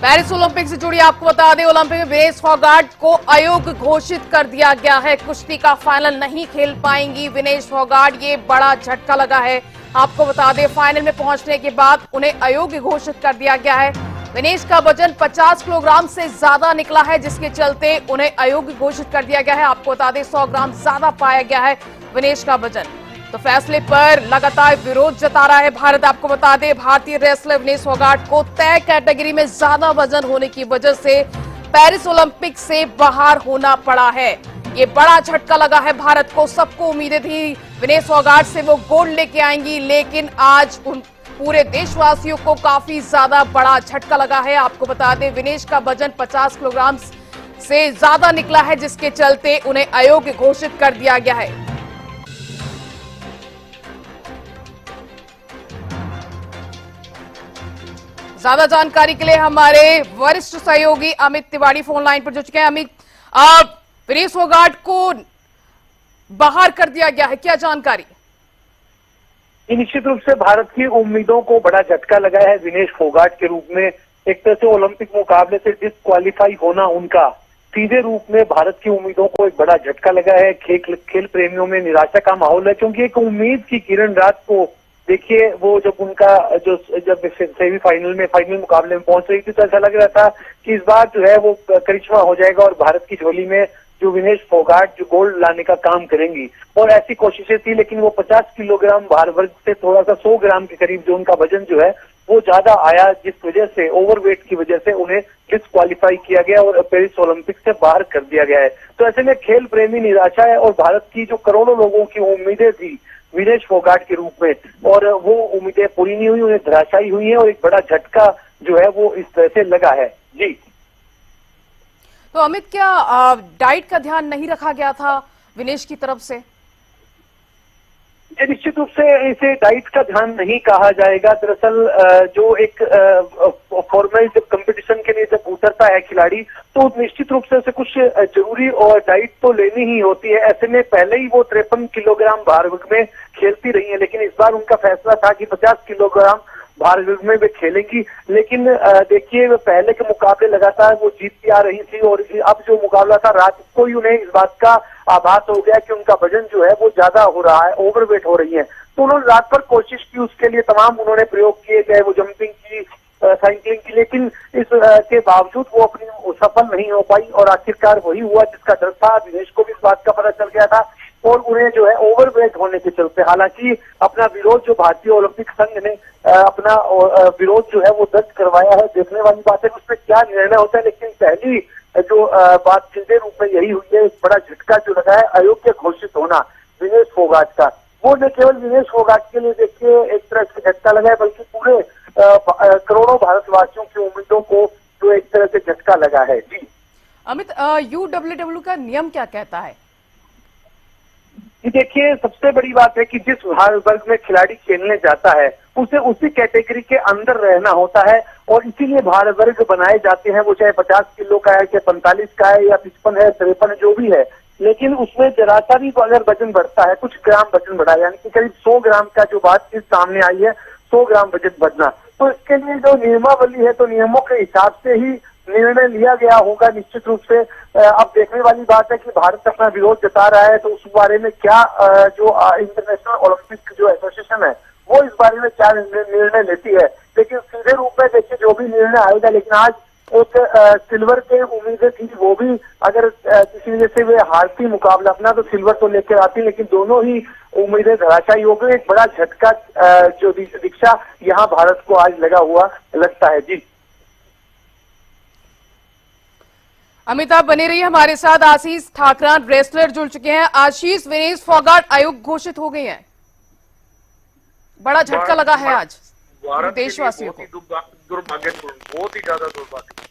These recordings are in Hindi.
पेरिस ओलंपिक से जुड़ी आपको बता दें, ओलंपिक में विनेश फोगाट को अयोग्य घोषित कर दिया गया है। कुश्ती का फाइनल नहीं खेल पाएंगी विनेश फोगाट, ये बड़ा झटका लगा है। आपको बता दें, फाइनल में पहुंचने के बाद उन्हें अयोग्य घोषित कर दिया गया है। विनेश का वजन 50 किलोग्राम से ज्यादा निकला है, जिसके चलते उन्हें अयोग्य घोषित कर दिया गया है। आपको बता दें, 100 ग्राम ज्यादा पाया गया है विनेश का वजन। तो फैसले पर लगातार विरोध जता रहा है भारत। आपको बता दें, भारतीय रेसलर विनेश फोगाट को तय कैटेगरी में ज्यादा वजन होने की वजह से पेरिस ओलंपिक से बाहर होना पड़ा है। ये बड़ा झटका लगा है भारत को। सबको उम्मीदें थी विनेश फोगाट से वो गोल्ड लेके आएंगी, लेकिन आज उन पूरे देशवासियों को काफी ज्यादा बड़ा झटका लगा है। आपको बता दें, विनेश का वजन 50 किलोग्राम से ज्यादा निकला है, जिसके चलते उन्हें अयोग्य घोषित कर दिया गया है। ज्यादा जानकारी के लिए हमारे वरिष्ठ सहयोगी अमित तिवारी फोन लाइन पर जुड़ चुके हैं। अमित, विनेश फोगाट को बाहर कर दिया गया है, क्या जानकारी? निश्चित रूप से भारत की उम्मीदों को बड़ा झटका लगा है। विनेश फोगाट के रूप में एक तरह से ओलंपिक मुकाबले से डिस्क्वालीफाई होना उनका सीधे रूप में भारत की उम्मीदों को एक बड़ा झटका लगा है। खेल प्रेमियों में निराशा का माहौल है, क्योंकि एक उम्मीद की किरण रात को देखिए, वो जब उनका जब सेमीफाइनल में फाइनल मुकाबले में पहुंच रही थी, तो ऐसा लग रहा था कि इस बार जो है वो करिश्मा हो जाएगा और भारत की झोली में जो विनेश फोगाट जो गोल्ड लाने का काम करेंगी, और ऐसी कोशिशें थी। लेकिन वो 50 किलोग्राम भार वर्ग से थोड़ा सा 100 ग्राम के करीब जो उनका वजन जो है वो ज्यादा आया, जिस वजह से ओवरवेट की वजह से उन्हें डिस्क्वालीफाई किया गया और पेरिस ओलंपिक से बाहर कर दिया गया है। तो ऐसे में खेल प्रेमी निराशा है, और भारत की जो करोड़ों लोगों की उम्मीदें थी विनेश फोगाट के रूप में, और वो उम्मीदें पूरी नहीं हुई, उन्हें धराशायी हुई है, और एक बड़ा झटका जो है वो इस तरह से लगा है। जी तो अमित, क्या डाइट का ध्यान नहीं रखा गया था विनेश की तरफ से? निश्चित रूप से इसे डाइट का ध्यान नहीं कहा जाएगा। दरअसल जो एक फॉर्मल जब कंपटीशन के लिए जब उतरता है खिलाड़ी, तो निश्चित रूप से उसे कुछ जरूरी और डाइट तो लेनी ही होती है। ऐसे में पहले ही वो 53 किलोग्राम भार वर्ग में खेलती रही है, लेकिन इस बार उनका फैसला था कि 50 किलोग्राम भार वर्ग में वे खेलेंगी। लेकिन देखिए, पहले के मुकाबले लगातार वो जीतती आ रही थी, और अब जो मुकाबला था रात को ही उन्हें इस बात का आभास हो गया कि उनका वजन जो है वो ज्यादा हो रहा है, ओवरवेट हो रही है। तो उन्होंने रात पर कोशिश की, उसके लिए तमाम उन्होंने प्रयोग किए, चाहे वो जंपिंग की, साइकिलिंग की, लेकिन इस के बावजूद वो अपनी सफल नहीं हो पाई, और आखिरकार वही हुआ जिसका डर था। दिनेश को भी इस बात का पता चल गया था, और उन्हें जो है ओवरवेट होने के चलते, हालांकि अपना विरोध जो भारतीय ओलंपिक संघ ने अपना विरोध जो है वो दर्ज करवाया है, देखने वाली बात है उसमें क्या निर्णय होता है। लेकिन पहली जो बात सीधे रूप में यही हुई है, एक बड़ा झटका जो लगा है अयोग्य घोषित होना विनेश फोगाट का। वो न केवल विनेश फोगाट के लिए देखिए एक तरह से झटका लगा है, बल्कि पूरे करोड़ों भारतवासियों की उम्मीदों को जो एक तरह से झटका लगा है। जी अमित, UWW का नियम क्या कहता है? देखिए, सबसे बड़ी बात है कि जिस भार वर्ग में खिलाड़ी खेलने जाता है उसे उसी कैटेगरी के अंदर रहना होता है, और इसीलिए भार वर्ग बनाए जाते हैं। वो चाहे 50 किलो का है, चाहे 45 का है, या 55 है, 53 जो भी है, लेकिन उसमें जरा सा भी अगर वजन बढ़ता है, कुछ ग्राम वजन बढ़ा, यानी कि करीब 100 ग्राम का जो बात इस सामने आई है, 100 ग्राम वजन बढ़ना, तो इसके लिए जो नियमावली है, तो नियमों के हिसाब से ही निर्णय लिया गया होगा। निश्चित रूप से अब देखने वाली बात है कि भारत अपना विरोध जता रहा है, तो उस बारे में क्या जो इंटरनेशनल ओलंपिक जो एसोसिएशन है वो इस बारे में क्या निर्णय लेती है। लेकिन सीधे रूप में देखिए जो भी निर्णय आएगा, लेकिन आज एक सिल्वर के उम्मीदें थी, वो भी अगर किसी वजह से वे हारती मुकाबला अपना, तो सिल्वर तो लेकर आती, लेकिन दोनों ही उम्मीदें धराशायी हो गई। एक बड़ा झटका जो दीक्षा यहाँ भारत को आज लगा हुआ लगता है। जी अमिताभ बने रहिए हमारे साथ। आशीष ठाकरान रेसलर जुड़ चुके हैं। आशीष, विनेश फोगाट अयोग्य घोषित हो गई हैं, बड़ा झटका लगा है आज देशवासियों को। दुर्भाग्यपूर्ण, बहुत ही ज्यादा दुर्भाग्य।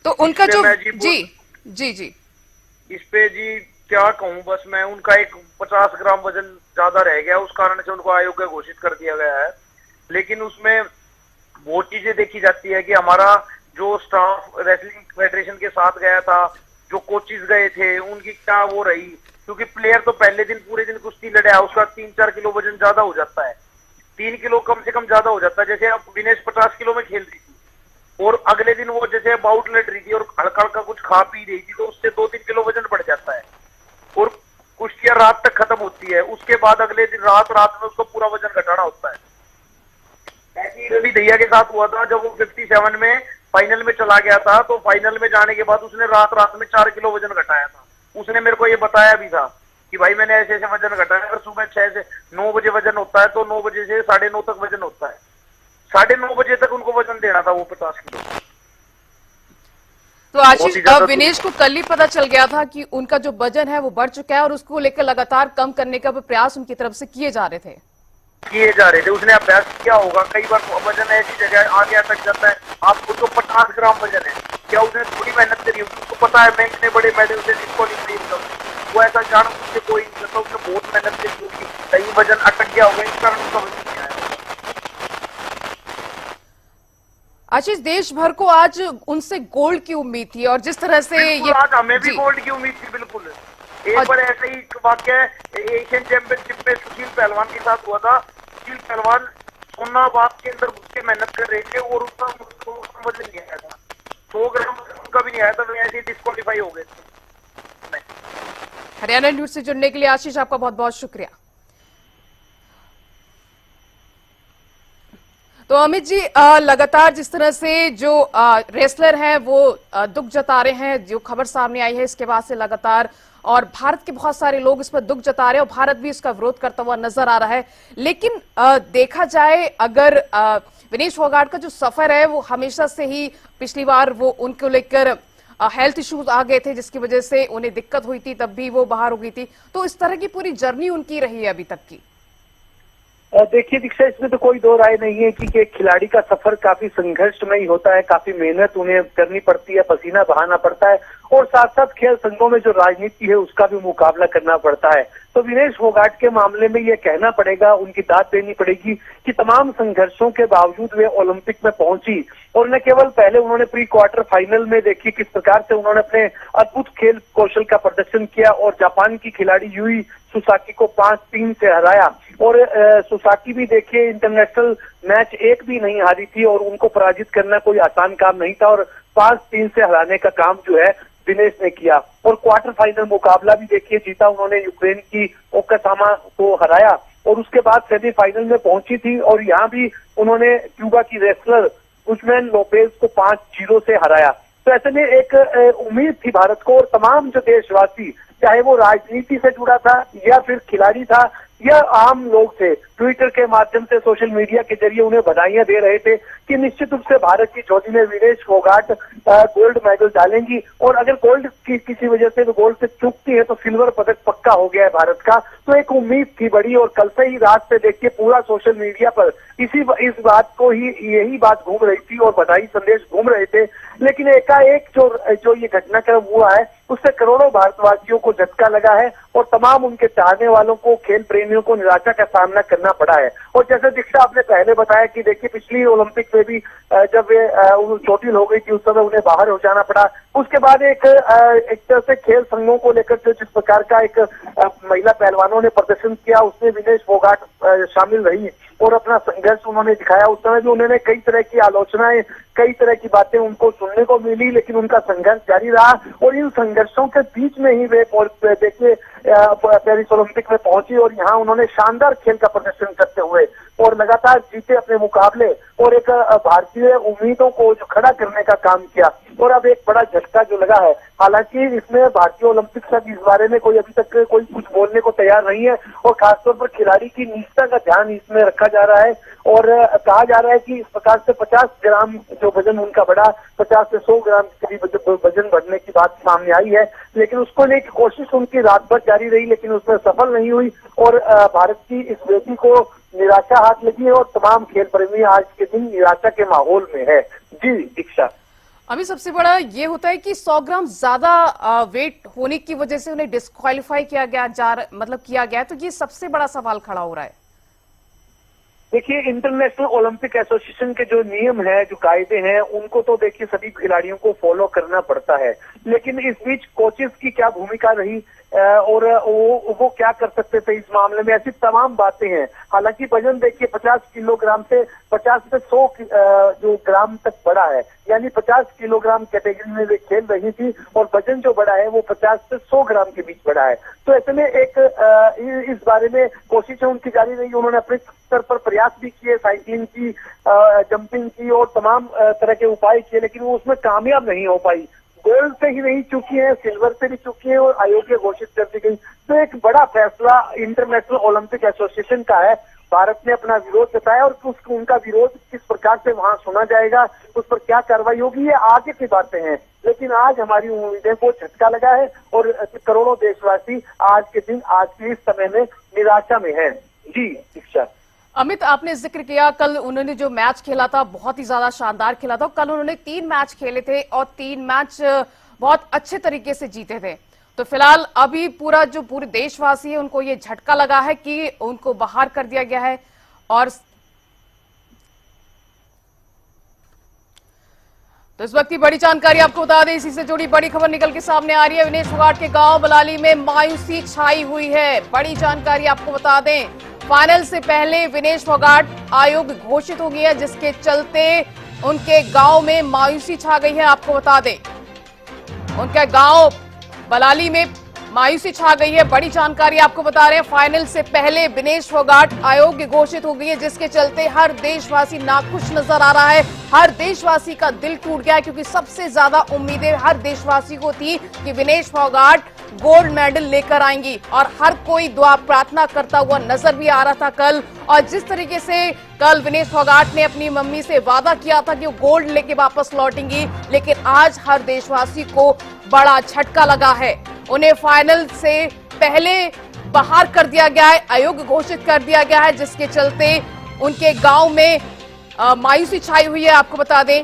तो उनका जो जी इस पे जी क्या कहूं, बस मैं उनका एक 50 ग्राम वजन ज्यादा रह गया, उस कारण से उनको अयोग्य घोषित कर दिया गया है। लेकिन उसमें वो चीजें देखी जाती है कि हमारा जो स्टाफ रेसलिंग फेडरेशन के साथ गया था, जो कोचिज गए थे, उनकी क्या वो रही, क्योंकि प्लेयर तो पहले दिन पूरे दिन कुश्ती लड़ा, उसका 3-4 किलो वजन ज्यादा हो जाता है। 3 किलो कम से कम ज्यादा हो जाता है। जैसे अब विनेश 50 किलो में खेल रही थी और अगले दिन वो जैसे बाउट लड़ रही थी और हल्का हल्का कुछ खा पी रही थी, तो उससे 2-3 किलो वजन बढ़ जाता है और कुश्तियां रात तक खत्म होती है। उसके बाद अगले दिन रात में उसको पूरा वजन घटाना होता है। ऐसे ही रवि दहिया के साथ हुआ था, जब वो 57 में फाइनल में चला गया था, तो फाइनल में जाने के बाद उसने रात में 4 किलो वजन घटाया था। उसने मेरे को ये बताया भी था कि भाई मैंने ऐसे ऐसे वजन घटाया। अगर सुबह 6 से 9 बजे वजन होता है तो 9 बजे से 9:30 तक वजन होता है। 9:30 बजे तक उनको वजन देना था वो 50 किलो। तो आशीष, अब विनेश को कल ही पता चल गया था कि उनका जो वजन है वो बढ़ चुका है और उसको लेकर लगातार कम करने का प्रयास उनकी तरफ से किए जा रहे थे। उसने अभ्यास किया होगा। कई बार वजन ऐसी जगह आगे अटक जाता है। आपको तो 50 ग्राम वजन है, क्या उसने थोड़ी मेहनत करी होगी? उसको पता है मैं इतने बड़े मेडल से डिस्क्वालीफाई करूंगा। वो ऐसा जान उससे कोई नहीं करता, उसने बहुत मेहनत करी होगी। कहीं वजन अटक गया होगा, इस कारण उसका वजन नहीं आया। आशीष, देश भर को आज उनसे गोल्ड की उम्मीद थी और जिस तरह से ये आज हमें भी गोल्ड की उम्मीद थी। बिल्कुल एक बार ऐसा ही वाक्य एशियन चैंपियनशिप में सुशील पहलवान के साथ हुआ था। सुशील पहलवान सोना बाग के अंदर घुस के मेहनत कर रहे थे और उसका वजन नहीं आया था, 100 ग्राम उनका भी नहीं आया था, ऐसे ही डिस्क्वालीफाई हो गए थे। हरियाणा न्यूज से जुड़ने के लिए आशीष आपका बहुत बहुत शुक्रिया। तो अमित जी, लगातार जिस तरह से जो रेसलर हैं वो दुख जता रहे हैं, जो खबर सामने आई है इसके बाद से लगातार, और भारत के बहुत सारे लोग इस पर दुख जता रहे हैं और भारत भी इसका विरोध करता हुआ नजर आ रहा है। लेकिन देखा जाए, अगर विनेश फोगाट का जो सफर है वो हमेशा से ही, पिछली बार वो उनको लेकर हेल्थ इश्यूज आ गए थे जिसकी वजह से उन्हें दिक्कत हुई थी, तब भी वो बाहर हो गई थी। तो इस तरह की पूरी जर्नी उनकी रही है अभी तक की। देखिए दीक्षा, इसमें तो कोई दो राय नहीं है कि एक खिलाड़ी का सफर काफी संघर्षमय होता है, काफी मेहनत उन्हें करनी पड़ती है, पसीना बहाना पड़ता है और साथ साथ खेल संघों में जो राजनीति है उसका भी मुकाबला करना पड़ता है। तो विनेश फोगाट के मामले में ये कहना पड़ेगा, उनकी दाद देनी पड़ेगी कि तमाम संघर्षों के बावजूद वे ओलंपिक में पहुंची और न केवल पहले उन्होंने प्री क्वार्टर फाइनल में देखिए किस प्रकार से उन्होंने अपने अद्भुत खेल कौशल का प्रदर्शन किया और जापान की खिलाड़ी यूई सुसाकी को 5-3 से हराया। और सुसाकी भी देखिए इंटरनेशनल मैच एक भी नहीं हारी थी और उनको पराजित करना कोई आसान काम नहीं था और 5-3 से हराने का काम जो है विनेश ने किया। और क्वार्टर फाइनल मुकाबला भी देखिए जीता उन्होंने, यूक्रेन की ओकासामा को हराया और उसके बाद सेमीफाइनल में पहुंची थी और यहाँ भी उन्होंने क्यूबा की रेसलर गुजमैन लोपेज को 5-0 से हराया। तो ऐसे में एक उम्मीद थी भारत को और तमाम जो देशवासी, चाहे वो राजनीति से जुड़ा था या फिर खिलाड़ी था या आम लोग थे, ट्विटर के माध्यम से, सोशल मीडिया के जरिए उन्हें बधाइयां दे रहे थे कि निश्चित रूप से भारत की झोली में विनेश फोगाट गोल्ड मेडल डालेंगी और अगर गोल्ड की किसी वजह से तो गोल्ड से चूकती है तो सिल्वर पदक पक्का हो गया है भारत का। तो एक उम्मीद थी बड़ी और कल से ही रात से देखिए पूरा सोशल मीडिया पर इस बात को ही, यही बात घूम रही थी और बधाई संदेश घूम रहे थे। लेकिन एकाएक जो ये घटनाक्रम हुआ है उससे करोड़ों भारतवासियों को झटका लगा है और तमाम उनके चाहने वालों को, खेल प्रेमियों को निराशा का सामना करना पड़ा है। और जैसे दीक्षा आपने पहले बताया कि देखिए पिछली ओलंपिक में भी जब वे चोटिल हो गई थी उस समय उन्हें बाहर हो जाना पड़ा। उसके बाद एक तरह से खेल संघों को लेकर जो जिस प्रकार का एक महिला पहलवानों ने प्रदर्शन किया उसमें विनेश फोगाट शामिल रही और अपना संघर्ष उन्होंने दिखाया। उस समय भी उन्होंने कई तरह की आलोचनाएं, कई तरह की बातें उनको सुनने को मिली, लेकिन उनका संघर्ष जारी रहा और इन संघर्षों के बीच में ही वे देखिए पेरिस ओलंपिक में पहुंची और यहाँ उन्होंने शानदार खेल का प्रदर्शन करते हुए और लगातार जीते अपने मुकाबले और एक भारतीय उम्मीदों को जो खड़ा करने का काम किया। और अब एक बड़ा झटका जो लगा है, हालांकि इसमें भारतीय ओलंपिक संघ इस बारे में कोई अभी तक कोई कुछ बोलने को तैयार नहीं है और खासतौर पर खिलाड़ी की निजता का ध्यान इसमें रखा जा रहा है और कहा जा रहा है कि इस प्रकार से 50 ग्राम जो वजन उनका बढ़ा, 50 से 100 ग्राम के करीब वजन बढ़ने की बात सामने आई है। लेकिन उसको लेकर कोशिश उनकी रात भर जारी रही लेकिन उसमें सफल नहीं हुई और भारत की इस बेटी को निराशा हाथ लगी है और तमाम खेल प्रेमी आज के दिन निराशा के माहौल में है। जी दीक्षा, अभी सबसे बड़ा ये होता है कि 100 ग्राम ज्यादा वेट होने की वजह से उन्हें डिस्क्वालीफाई किया गया किया गया, तो ये सबसे बड़ा सवाल खड़ा हो रहा है। देखिए इंटरनेशनल ओलंपिक एसोसिएशन के जो नियम है, जो कायदे हैं, उनको तो देखिए सभी खिलाड़ियों को फॉलो करना पड़ता है। लेकिन इस बीच कोचेस की क्या भूमिका रही, और वो क्या कर सकते थे इस मामले में, ऐसी तमाम बातें हैं। हालांकि वजन देखिए 50 किलोग्राम से 50 से 100 जो ग्राम तक बढ़ा है, यानी 50 किलोग्राम कैटेगरी में वे खेल रही थी और वजन जो बढ़ा है वो 50 से 100 ग्राम के बीच बढ़ा है। तो ऐसे में एक इस बारे में कोशिशें उनकी जारी रही। उन्होंने अपने स्तर पर प्रयास भी किए, साइकिलिंग की, जंपिंग की और तमाम तरह के उपाय किए, लेकिन वो उसमें कामयाब नहीं हो पाई। गोल्ड से ही नहीं चुकी है, सिल्वर से भी चुकी है और अयोग्य घोषित कर दी गई। तो एक बड़ा फैसला इंटरनेशनल ओलंपिक एसोसिएशन का है। भारत ने अपना विरोध जताया और उनका विरोध किस प्रकार से वहां सुना जाएगा, उस पर क्या कार्रवाई होगी, ये आगे की बातें हैं। लेकिन आज हमारी उम्मीदें को झटका लगा है और करोड़ों देशवासी आज के दिन, आज के इस समय में निराशा में हैं। जी दीक्षा। अमित, आपने जिक्र किया कल उन्होंने जो मैच खेला था बहुत ही ज्यादा शानदार खेला था। कल उन्होंने 3 मैच खेले थे और 3 मैच बहुत अच्छे तरीके से जीते थे। तो फिलहाल अभी पूरे देशवासी है उनको ये झटका लगा है कि उनको बाहर कर दिया गया है। और तो इस वक्त की बड़ी जानकारी आपको बता दें, इसी से जुड़ी बड़ी खबर निकल के सामने आ रही है। विनेश फोगाट के गांव बलाली में मायूसी छाई हुई है। बड़ी जानकारी आपको बता दें, फाइनल से पहले विनेश फोगाट अयोग्य घोषित हो गई है, जिसके चलते उनके गांव में मायूसी छा गई है। आपको बता दें, उनके गांव बलाली में मायूसी छा गई है। बड़ी जानकारी आपको बता रहे हैं, फाइनल से पहले विनेश फोगाट अयोग्य घोषित हो गई है, जिसके चलते हर देशवासी नाखुश नजर आ रहा है। हर देशवासी का दिल टूट गया है, क्योंकि सबसे ज्यादा उम्मीदें हर देशवासी को थी कि विनेश फोगाट गोल्ड मेडल लेकर आएंगी और हर कोई दुआ प्रार्थना करता हुआ नजर भी आ रहा था कल। और जिस तरीके से कल विनेश फोगाट ने अपनी मम्मी से वादा किया था कि वो गोल्ड लेके वापस लौटेंगी, लेकिन आज हर देशवासी को बड़ा झटका लगा है। उन्हें फाइनल से पहले बाहर कर दिया गया है, अयोग्य घोषित कर दिया गया है, जिसके चलते उनके गांव में मायूसी छाई हुई है। आपको बता दें,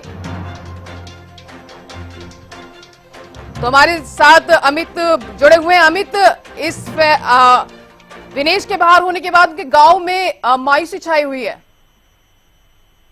तो हमारे साथ अमित जुड़े हुए हैं। अमित, इस विनेश के बाहर होने के बाद उनके गांव में मायूसी छाई हुई है।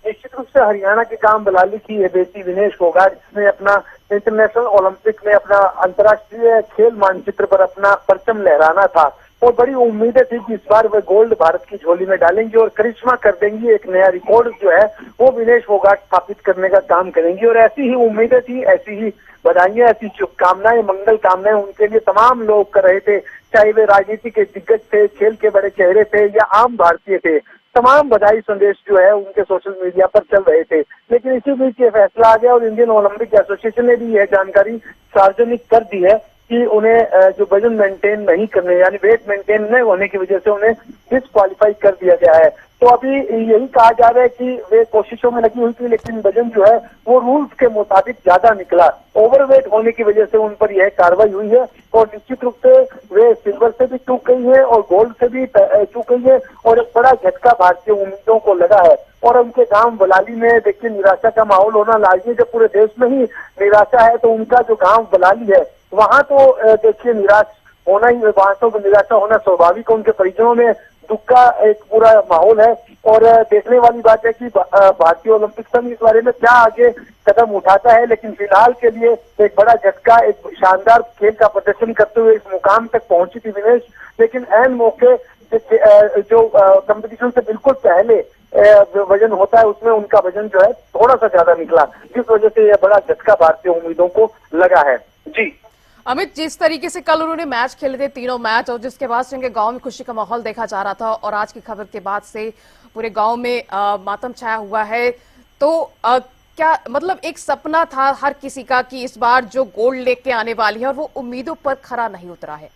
निश्चित रूप से हरियाणा के गांव बलाली की ये बेटी विनेश फोगाट, जिसने अपना इंटरनेशनल ओलंपिक में अपना अंतर्राष्ट्रीय खेल मानचित्र पर अपना परचम लहराना था और बड़ी उम्मीदें थी कि इस बार वे गोल्ड भारत की झोली में डालेंगी और करिश्मा कर देंगी। एक नया रिकॉर्ड जो है वो विनेश फोगाट स्थापित करने का काम करेंगी और ऐसी ही उम्मीदें थी, ऐसी ही बधाइयां, ऐसी शुभकामनाएं, मंगल कामनाएं उनके लिए तमाम लोग कर रहे थे, चाहे वे राजनीति के दिग्गज थे, खेल के बड़े चेहरे थे या आम भारतीय थे। तमाम बधाई संदेश जो है उनके सोशल मीडिया पर चल रहे थे। लेकिन इसी बीच ये फैसला आ गया और इंडियन ओलंपिक एसोसिएशन ने भी यह जानकारी सार्वजनिक कर दी है कि उन्हें जो वजन मेंटेन नहीं करने, यानी वेट मेंटेन नहीं होने की वजह से उन्हें डिस्क्वालीफाई कर दिया गया है। तो अभी यही कहा जा रहा है कि वे कोशिशों में लगी हुई थी, लेकिन वजन जो है वो रूल्स के मुताबिक ज्यादा निकला। ओवरवेट होने की वजह से उन पर यह कार्रवाई हुई है और निश्चित रूप से वे सिल्वर से भी चूक गई है और गोल्ड से भी चूक गई है और एक बड़ा झटका भारतीय उम्मीदों को लगा है। और उनके गांव बलाली में देखिए निराशा का माहौल होना लाजमी, जब पूरे देश में ही निराशा है तो उनका जो गांव बलाली है वहां तो देखिए निराश होना ही, वहां तो निराशा होना स्वाभाविक है। उनके परिजनों में दुख का एक पूरा माहौल है और देखने वाली बात है कि भारतीय ओलंपिक संघ इस बारे में क्या आगे कदम उठाता है। लेकिन फिलहाल के लिए एक बड़ा झटका, एक शानदार खेल का प्रदर्शन करते हुए इस मुकाम तक पहुंची थी विनेश, लेकिन ऐन मौके जो कंपटीशन से बिल्कुल पहले वजन होता है उसमें उनका वजन जो है थोड़ा सा ज्यादा निकला, जिस वजह से यह बड़ा झटका भारतीय उम्मीदों को लगा है। जी अमित, जिस तरीके से कल उन्होंने मैच खेले थे, तीनों मैच, और जिसके बाद से उनके गांव में खुशी का माहौल देखा जा रहा था और आज की खबर के बाद से पूरे गांव में मातम छाया हुआ है, तो क्या मतलब एक सपना था हर किसी का कि इस बार जो गोल्ड लेके आने वाली है और वो उम्मीदों पर खरा नहीं उतरा है।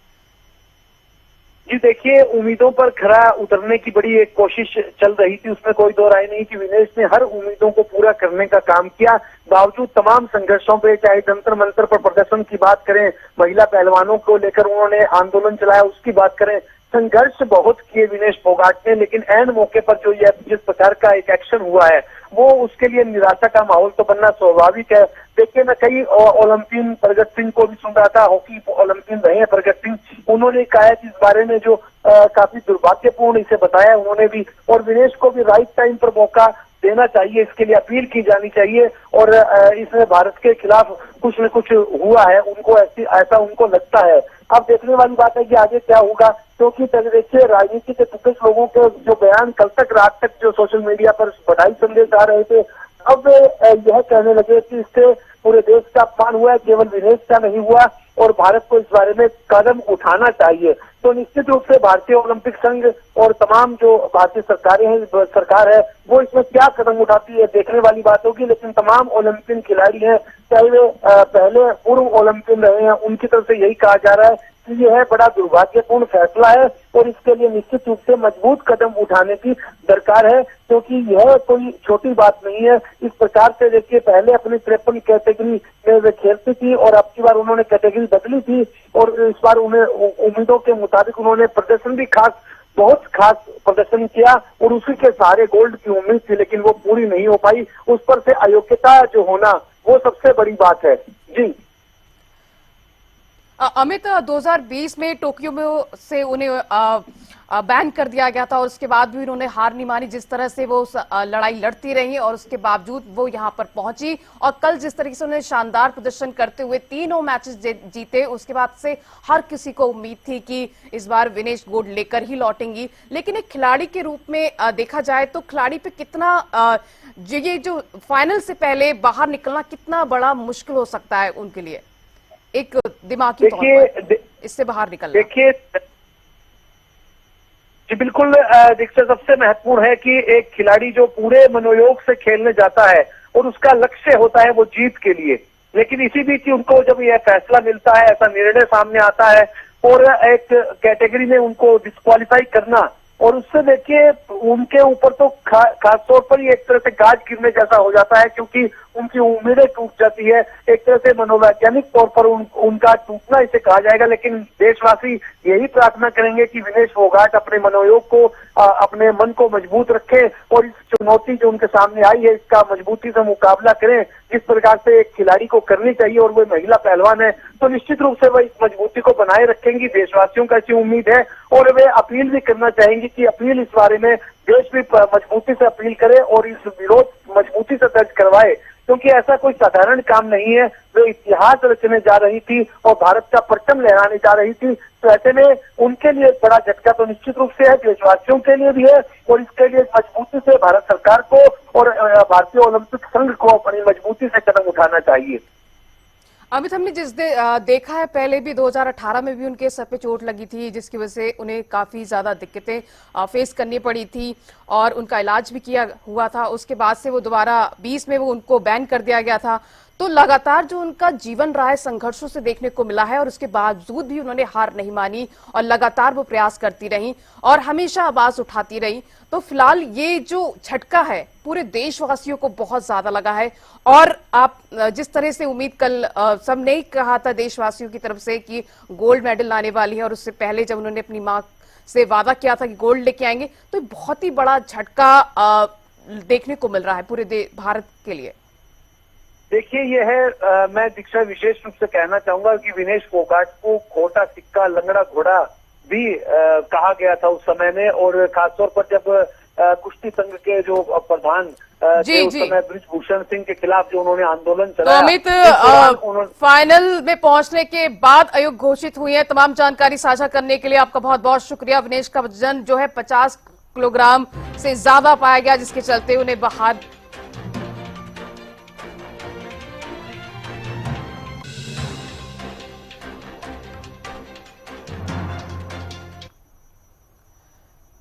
जी देखिए, उम्मीदों पर खरा उतरने की बड़ी एक कोशिश चल रही थी, उसमें कोई दो राय नहीं कि विनेश ने हर उम्मीदों को पूरा करने का काम किया। बावजूद तमाम संघर्षों पे, चाहे जंतर मंतर पर प्रदर्शन की बात करें, महिला पहलवानों को लेकर उन्होंने आंदोलन चलाया उसकी बात करें, संघर्ष बहुत किए विनेश फोगाट ने, लेकिन ऐन मौके पर जो ये जिस प्रकार का एक एक्शन हुआ है वो उसके लिए निराशा का माहौल तो बनना स्वाभाविक है। देखिए, मैं कई ओलंपियन प्रगट सिंह को भी सुन रहा था, हॉकी ओलंपियन रहे हैं प्रगट सिंह, उन्होंने कहा कि इस बारे में जो काफी दुर्भाग्यपूर्ण इसे बताया उन्होंने भी, और विनेश को भी राइट टाइम पर मौका देना चाहिए, इसके लिए अपील की जानी चाहिए। और इसमें भारत के खिलाफ कुछ न कुछ हुआ है, उनको ऐसा उनको लगता है। अब देखने वाली बात है कि आगे क्या होगा, क्योंकि देखिए राजनीति के कुछ लोगों के जो बयान कल तक रात तक जो सोशल मीडिया पर बधाई संदेश आ रहे थे, अब यह कहने लगे कि इससे पूरे देश का अपमान हुआ है, केवल विनेश का नहीं हुआ और भारत को इस बारे में कदम उठाना चाहिए। तो निश्चित रूप से भारतीय ओलंपिक संघ और तमाम जो भारतीय सरकार है वो इसमें क्या कदम उठाती है देखने वाली बात होगी। लेकिन तमाम ओलंपियन खिलाड़ी हैं, चाहे वे पहले पूर्व ओलंपियन रहे हैं, उनकी तरफ से यही कहा जा रहा है कि यह बड़ा दुर्भाग्यपूर्ण फैसला है और इसके लिए निश्चित रूप से मजबूत कदम उठाने की दरकार है, क्योंकि यह कोई छोटी बात नहीं है। इस प्रकार से देखिए पहले अपनी 53 कैटेगरी में वे खेलती थी और अब की बार उन्होंने कैटेगरी बदली थी और इस बार उन्हें उम्मीदों के मुताबिक उन्होंने प्रदर्शन भी बहुत खास प्रदर्शन किया और उसी के सहारे गोल्ड की उम्मीद थी, लेकिन वो पूरी नहीं हो पाई। उस पर से अयोग्यता जो होना वो सबसे बड़ी बात है। जी अमित, 2020 में टोक्यो में से उन्हें बैन कर दिया गया था और उसके बाद भी उन्होंने हार नहीं मानी। जिस तरह से वो उस लड़ाई लड़ती रही और उसके बावजूद वो यहां पर पहुंची और कल जिस तरीके से उन्होंने शानदार प्रदर्शन करते हुए तीनों मैचेस जीते, उसके बाद से हर किसी को उम्मीद थी कि इस बार विनेश गोल्ड लेकर ही लौटेंगी। लेकिन एक खिलाड़ी के रूप में देखा जाए तो खिलाड़ी पे कितना ये जो फाइनल से पहले बाहर निकलना कितना बड़ा मुश्किल हो सकता है उनके लिए, एक दिमागी तौर पर इससे बाहर निकलना। देखिए जी बिल्कुल, देखिए सबसे महत्वपूर्ण है कि एक खिलाड़ी जो पूरे मनोयोग से खेलने जाता है और उसका लक्ष्य होता है वो जीत के लिए, लेकिन इसी बीच उनको जब यह फैसला मिलता है, ऐसा निर्णय सामने आता है और एक कैटेगरी में उनको डिस्क्वालीफाई करना, और उससे देखिए उनके ऊपर तो खास तौर पर ही एक तरह से गाज गिरने जैसा हो जाता है, क्योंकि उनकी उम्मीदें टूट जाती है। एक तरह से मनोवैज्ञानिक तौर पर उनका टूटना इसे कहा जाएगा। लेकिन देशवासी यही प्रार्थना करेंगे कि विनेश फोगाट अपने मनोयोग को, अपने मन को मजबूत रखें और इस चुनौती जो उनके सामने आई है इसका मजबूती से मुकाबला करें, जिस प्रकार से एक खिलाड़ी को करनी चाहिए। और वो महिला पहलवान है तो निश्चित रूप से वह इस मजबूती को बनाए रखेंगी, देशवासियों का ऐसी उम्मीद है। और वे अपील भी करना चाहेंगी कि अपील इस बारे में देश भी मजबूती से अपील करे और इस विरोध मजबूती से दर्ज करवाए, क्योंकि ऐसा कोई साधारण काम नहीं है। वे इतिहास रचने जा रही थी और भारत का परचम लहराने जा रही थी, तो ऐसे में उनके लिए बड़ा झटका तो निश्चित रूप से है, देशवासियों के लिए भी है। और इसके लिए मजबूती से भारत सरकार को और भारतीय ओलंपिक संघ को अपनी मजबूती से कदम उठाना चाहिए। अमित, हमने देखा है पहले भी 2018 में भी उनके सर पे चोट लगी थी, जिसकी वजह से उन्हें काफी ज्यादा दिक्कतें फेस करनी पड़ी थी और उनका इलाज भी किया हुआ था। उसके बाद से वो दोबारा 20 में वो उनको बैन कर दिया गया था। तो लगातार जो उनका जीवन रहा है संघर्षों से देखने को मिला है और उसके बावजूद भी उन्होंने हार नहीं मानी और लगातार वो प्रयास करती रही और हमेशा आवाज उठाती रही। तो फिलहाल ये जो झटका है पूरे देशवासियों को बहुत ज्यादा लगा है और आप जिस तरह से उम्मीद कल सबने ही कहा था देशवासियों की तरफ से कि गोल्ड मेडल लाने वाली है और उससे पहले जब उन्होंने अपनी मां से वादा किया था कि गोल्ड लेके आएंगे, तो बहुत ही बड़ा झटका देखने को मिल रहा है पूरे भारत के लिए। देखिए यह है, मैं दीक्षा विशेष रूप से कहना चाहूंगा कि विनेश फोगाट को खोटा सिक्का, लंगड़ा घोड़ा भी कहा गया था उस समय में। और खासतौर पर जब कुश्ती संघ के जो प्रधान थे उस समय बृजभूषण सिंह के खिलाफ जो उन्होंने आंदोलन चलाया। तो अमित, फाइनल में पहुंचने के बाद अयोग्य घोषित हुई है। तमाम जानकारी साझा करने के लिए आपका बहुत बहुत शुक्रिया। विनेश का वजन जो है 50 किलोग्राम से ज्यादा पाया गया, जिसके चलते उन्हें बाहर